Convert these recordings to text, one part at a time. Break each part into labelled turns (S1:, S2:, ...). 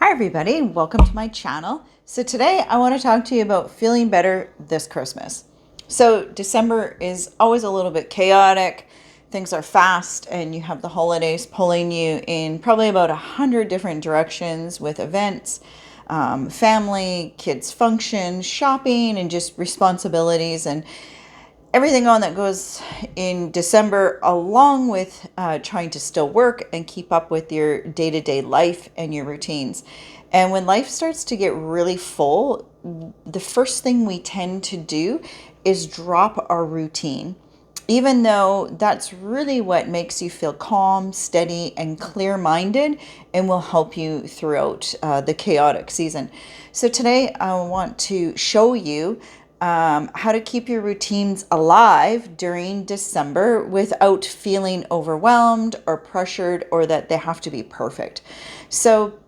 S1: Hi everybody, welcome to my channel. So today I want to talk to you about feeling better this Christmas. So December is always a little bit chaotic. Things are fast and you have the holidays pulling you in probably about 100 different directions with events, family, kids functions, shopping, and just responsibilities and everything on that goes in December, along with trying to still work and keep up with your day-to-day life and your routines. And when life starts to get really full, the first thing we tend to do is drop our routine, even though that's really what makes you feel calm, steady, and clear-minded and will help you throughout the chaotic season. So today I want to show you how to keep your routines alive during December without feeling overwhelmed or pressured or that they have to be perfect. So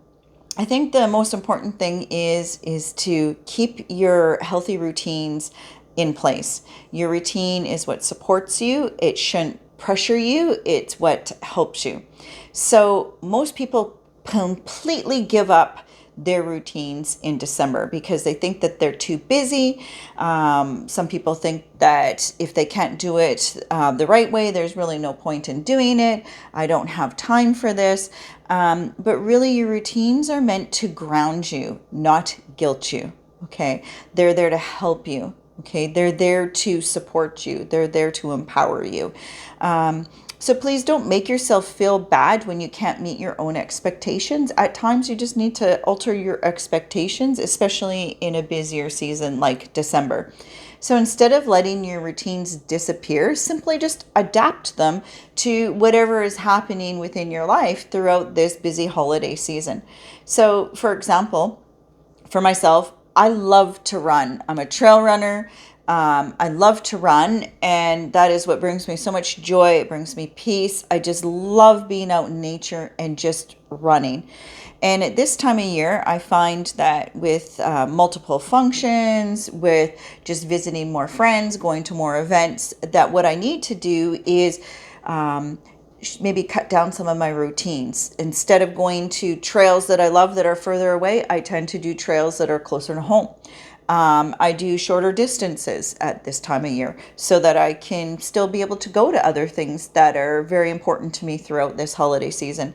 S1: I think the most important thing is to keep your healthy routines in place. Your routine is what supports you. It shouldn't pressure you. It's what helps you. So most people completely give up their routines in December because they think that they're too busy. Some people think that if they can't do it the right way, there's really no point in doing it. I don't have time for this. But really, your routines are meant to ground you, not guilt you. Okay, they're there to help you. Okay, they're there to support you. They're there to empower you. So please don't make yourself feel bad when you can't meet your own expectations. At times, you just need to alter your expectations, especially in a busier season like December. So instead of letting your routines disappear, simply just adapt them to whatever is happening within your life throughout this busy holiday season. So, for example, for myself, I love to run. I'm a trail runner. I love to run, and that is what brings me so much joy. It brings me peace. I just love being out in nature and just running. And at this time of year, I find that with multiple functions, with just visiting more friends, going to more events, that what I need to do is maybe cut down some of my routines. Instead of going to trails that I love that are further away, I tend to do trails that are closer to home. I do shorter distances at this time of year so that I can still be able to go to other things that are very important to me throughout this holiday season.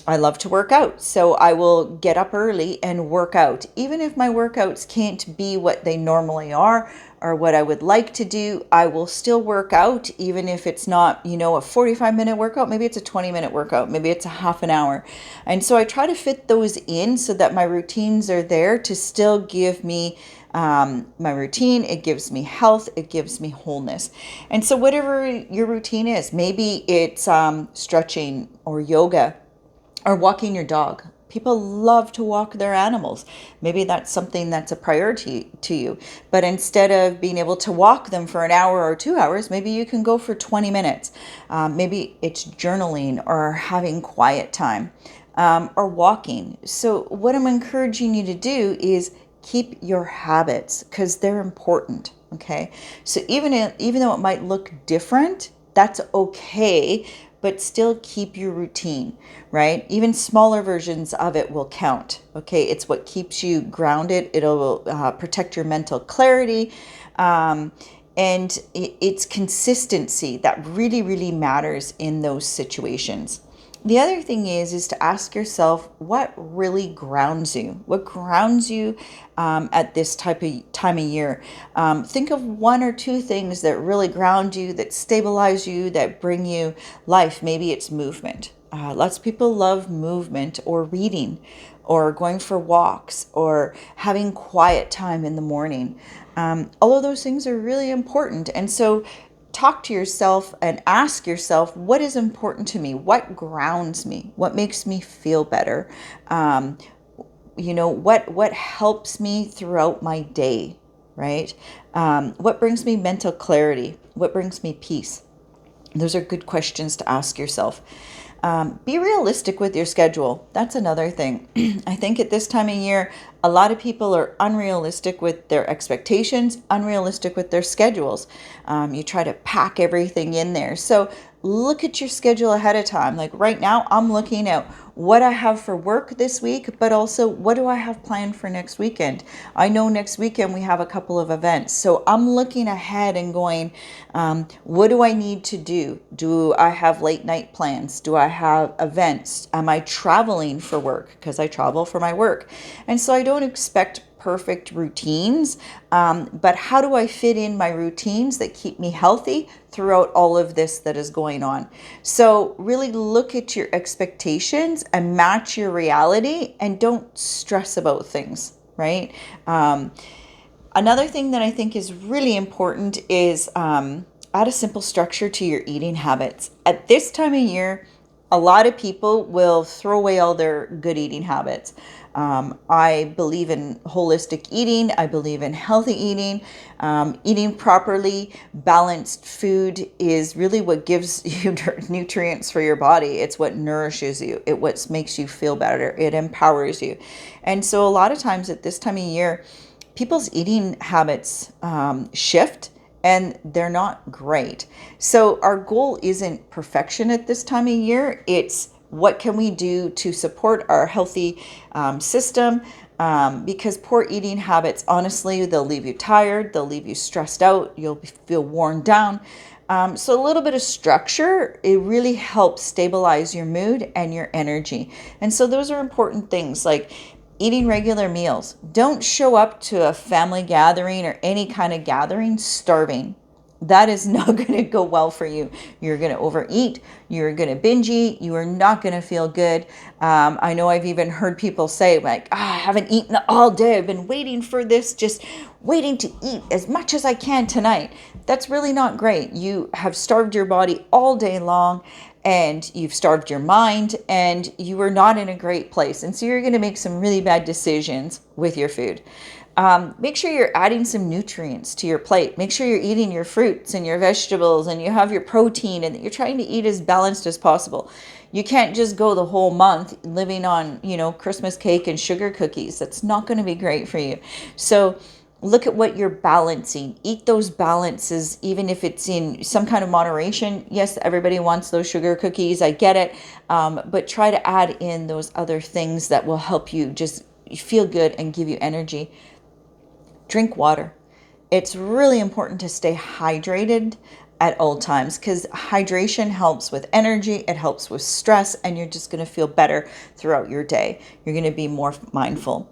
S1: I love to work out, so I will get up early and work out. Even if my workouts can't be what they normally are or what I would like to do, I will still work out, even if it's not, a 45-minute workout. Maybe it's a 20-minute workout. Maybe it's a half an hour. And so I try to fit those in so that my routines are there to still give me my routine. It gives me health. It gives me wholeness. And so whatever your routine is, maybe it's stretching or yoga, or walking your dog. People love to walk their animals. Maybe that's something that's a priority to you. But instead of being able to walk them for an hour or 2 hours, maybe you can go for 20 minutes. Maybe it's journaling or having quiet time or walking. So what I'm encouraging you to do is keep your habits because they're important. Okay. So even though it might look different, that's okay, but still keep your routine, right? Even smaller versions of it will count. Okay, it's what keeps you grounded. It'll protect your mental clarity. And it's consistency that really, really matters in those situations. The other thing is to ask yourself what really grounds you. What grounds you at this time of year? Think of one or two things that really ground you, that stabilize you, that bring you life. Maybe it's movement. Lots of people love movement or reading or going for walks or having quiet time in the morning. All of those things are really important. And so talk to yourself and ask yourself, what is important to me? What grounds me? What makes me feel better? What helps me throughout my day, right? What brings me mental clarity? What brings me peace? Those are good questions to ask yourself. Be realistic with your schedule. That's another thing. I think at this time of year, a lot of people are unrealistic with their expectations, unrealistic with their schedules. You try to pack everything in there. So look at your schedule ahead of time. Like right now, I'm looking at what I have for work this week, but also what do I have planned for next weekend? I know next weekend we have a couple of events. So I'm looking ahead and going, what do I need to do? Do I have late night plans? Do I have events? Am I traveling for work? Because I travel for my work. And so I don't expect perfect routines, but how do I fit in my routines that keep me healthy throughout all of this that is going on? So really look at your expectations and match your reality, and don't stress about things, right? Another thing that I think is really important is add a simple structure to your eating habits. At this time of year, a lot of people will throw away all their good eating habits. I believe in holistic eating. I believe in healthy eating. Eating properly, balanced food is really what gives you nutrients for your body. It's what nourishes you. It what makes you feel better. It empowers you. And so a lot of times at this time of year, people's eating habits shift, and they're not great. So our goal isn't perfection at this time of year. It's what can we do to support our healthy system, because poor eating habits, honestly, they'll leave you tired, they'll leave you stressed out, you'll feel worn down. So a little bit of structure, it really helps stabilize your mood and your energy. And so those are important things, like eating regular meals. Don't show up to a family gathering or any kind of gathering starving. That is not going to go well for you. You're going to overeat. You're going to binge eat. You are not going to feel good. I know I've even heard people say, like, I haven't eaten all day. I've been waiting for this, just waiting to eat as much as I can tonight. That's really not great. You have starved your body all day long, and you've starved your mind, and you are not in a great place. And so you're going to make some really bad decisions with your food. Make sure you're adding some nutrients to your plate. Make sure you're eating your fruits and your vegetables, and you have your protein, and that you're trying to eat as balanced as possible. You can't just go the whole month living on, Christmas cake and sugar cookies. That's not going to be great for you. So look at what you're balancing. Eat those balances, even if it's in some kind of moderation. Yes, everybody wants those sugar cookies. I get it. But try to add in those other things that will help you just feel good and give you energy. Drink water. It's really important to stay hydrated at all times, because hydration helps with energy, it helps with stress, and you're just going to feel better throughout your day. You're going to be more mindful.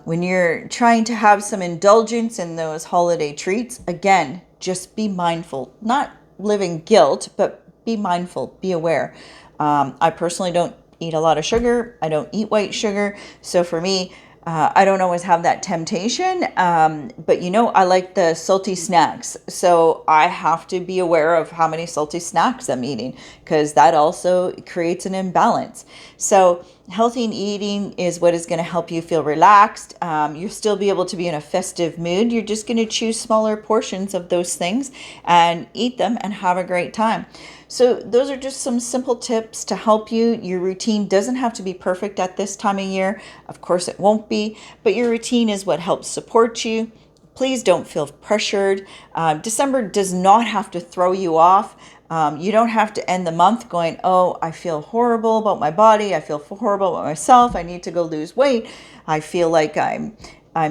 S1: When you're trying to have some indulgence in those holiday treats, again, just be mindful. Not live in guilt, but be mindful, be aware. I personally don't eat a lot of sugar. I don't eat white sugar. So for me, I don't always have that temptation, but I like the salty snacks. So I have to be aware of how many salty snacks I'm eating, because that also creates an imbalance. So healthy eating is what is going to help you feel relaxed. You'll still be able to be in a festive mood. You're just going to choose smaller portions of those things and eat them and have a great time. So those are just some simple tips to help you. Your routine doesn't have to be perfect at this time of year. Of course it won't be, but your routine is what helps support you. Please don't feel pressured. December does not have to throw you off. You don't have to end the month going, oh, I feel horrible about my body. I feel horrible about myself. I need to go lose weight. I feel like I'm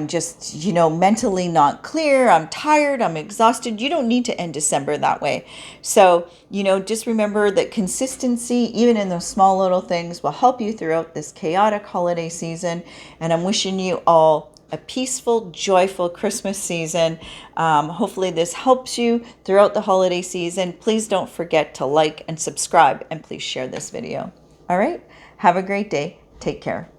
S1: just, mentally not clear. I'm tired. I'm exhausted. You don't need to end December that way. So, just remember that consistency, even in those small little things, will help you throughout this chaotic holiday season. And I'm wishing you all a peaceful, joyful Christmas season. Hopefully this helps you throughout the holiday season. Please don't forget to like and subscribe, and please share this video. All right. Have a great day. Take care.